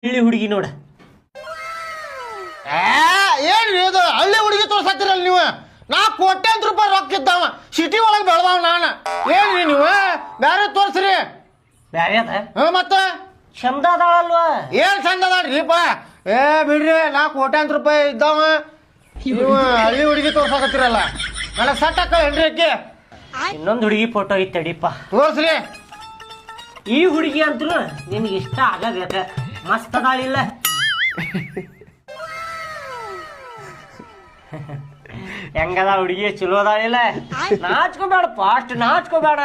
ಹಳ್ಳಿ ಹುಡುಗಿ ನೋಡ. ಏನ್ರಿ ಇದು ಹಳ್ಳಿ ಹುಡುಗಿ ತೋರ್ಸತ್ತಿರಲ್ಲ ನೀವು? ನಾ ಕೋಟ್ಯಾಂತರ ರೂಪಾಯಿ ರೊಕ್ಕ ಇದ್ದಾವ, ಸಿಟಿ ಒಳಗೆ ಬೆಳೆದಾವ ನಾನು. ಏನ್ರಿ ನೀವು ಬ್ಯಾರೆ ತೋರ್ಸ್ರಿ. ಬ್ಯಾರೆ ಅದ ಮತ್ತ ಚಂದ ಅದಾಳಲ್ವಾ? ಏನ್ ಚಂದ ಅದಾಳ್ರಿಪ್ಪ? ಬಿಡ್ರಿ, ನಾ ಕೋಟ್ಯಾಂತರ ರೂಪಾಯಿ ಇದ್ದಾವ, ನೀವು ಹಳ್ಳಿ ಹುಡುಗಿ ತೋರ್ಸಾಕತ್ತಿರಲ್ಲ. ನನಗೆ ಸಟ್ ಹಾಕ ಏನ್ರಿ ಅಕ್ಕಿ? ಇನ್ನೊಂದು ಹುಡುಗಿ ಫೋಟೋ ಐತಡಿಪ್ಪ, ತೋರ್ಸ್ರಿ. ಈ ಹುಡುಗಿ ಅಂತೂ ನಿನ್ಗೆ ಇಷ್ಟ ಆಗಬೇಕ. ಮಸ್ತ್ ಅದಾಳಿಲ್ಲ? ಹೆಂಗದ ಹುಡುಗಿ? ಚಲೋ ಅದಾಳಿಲ್ಲ? ನಾಚ್ಕೋಬೇಡ, ಫಾಸ್ಟ್ ನಾಚ್ಕೋಬೇಡ.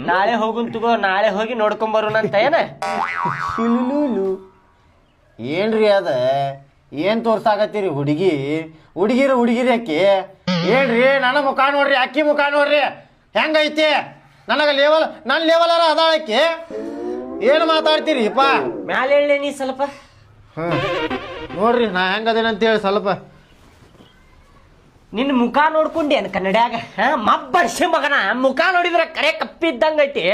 ನಾಳೆ ಹೋಗುನ್ ತಗೋ, ನಾಳೆ ಹೋಗಿ ನೋಡ್ಕೊಂಬರೋಣಂತ. ಏನ ಏನ್ರಿ ಅದ? ಏನ್ ತೋರ್ಸಾಕತ್ತೀರಿ? ಹುಡುಗಿರಿ ಅಕ್ಕಿ ಏನ್ರಿ? ನನ್ನ ಮುಖ ನೋಡ್ರಿ, ಅಕ್ಕಿ ಮುಖ ನೋಡ್ರಿ ಹೆಂಗೈತಿ. ನನಗ ನನ್ನ ಲೆವೆಲ್ ಅದಾಳಕ್ಕಿ. ಏನು ಮಾತಾಡ್ತೀರಿಪ್ಪ? ಮ್ಯಾಲೆ ಹೇಳಿ ನೀ ಸ್ವಲ್ಪ. ನೋಡ್ರಿ ನಾ ಹೆಂಗದೇನಂತೇಳಿ ಸ್ವಲ್ಪ. ನಿನ್ನ ಮುಖ ನೋಡ್ಕೊಂಡೇನು ಕನ್ನಡ್ಯಾಗ? ಮಬ್ಬರ್ಸಿ ಮಗನ ಮುಖ ನೋಡಿದ್ರೆ ಕರೆ ಕಪ್ಪಿದ್ದಂಗೈತಿ,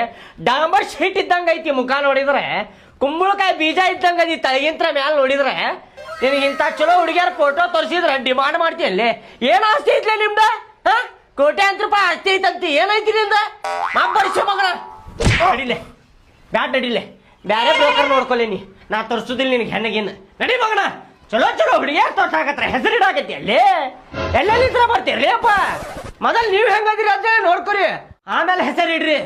ಡಾಂಬರ್ ಶೀಟ್ ಇದ್ದಂಗೈತಿ. ಮುಖ ನೋಡಿದ್ರೆ ಕುಂಬಳಕಾಯಿ ಬೀಜ ಇದ್ದಂಗೈತಿ ತಳಗಿಂತ್ರ ಮ್ಯಾಲ ನೋಡಿದ್ರೆ. ನಿನಗಿಂತ ಚಲೋ ಹುಡುಗಿಯರ ಫೋಟೋ ತೋರಿಸಿದ್ರೆ ಡಿಮಾಂಡ್ ಮಾಡ್ತೀಯಲ್ಲಿ. ಏನು ಆಸ್ತಿ ಐತ್ಲೆ ನಿಮ್ದ? ಕೋಟ್ಯಾಂತರ ರೂಪಾಯಿ ಆಸ್ತಿ ಐತಂತಿ. ಏನೈತಿ ನಿಂದ? ಮಬ್ಬರ್ಸಿ ಮಗನ ನಡಿಲೆ, ಬ್ಯಾಟ್ ನಡಿಲೆ. ಬ್ಯಾರೆ ಬ್ರೋಕರ್ ನೋಡ್ಕೊಲಿ ನೀ, ನಾ ತೋರಿಸುದಿಲ್ಲ ನಿನಗೆ ಹೆಣ್ಣಗಿನ್ನ. ನಡಿ ಮಗನ. ಚಲೋ ಹುಡುಗಿಯಾರ ತೋರ್ಸಾಕತ್ರ ಹೆಸರಿಡಾಕತಿ ಅಲ್ಲಿ. ಎಲ್ಲೆಲ್ಲಿ ಬರ್ತೀರಿ ಅಪ್ಪ? ಮೊದಲು ನೀವು ಹೆಂಗದಿರಿ ಅಂತ ನೋಡ್ಕೊರಿ, ಆಮೇಲೆ ಹೆಸರಿಡ್ರಿ.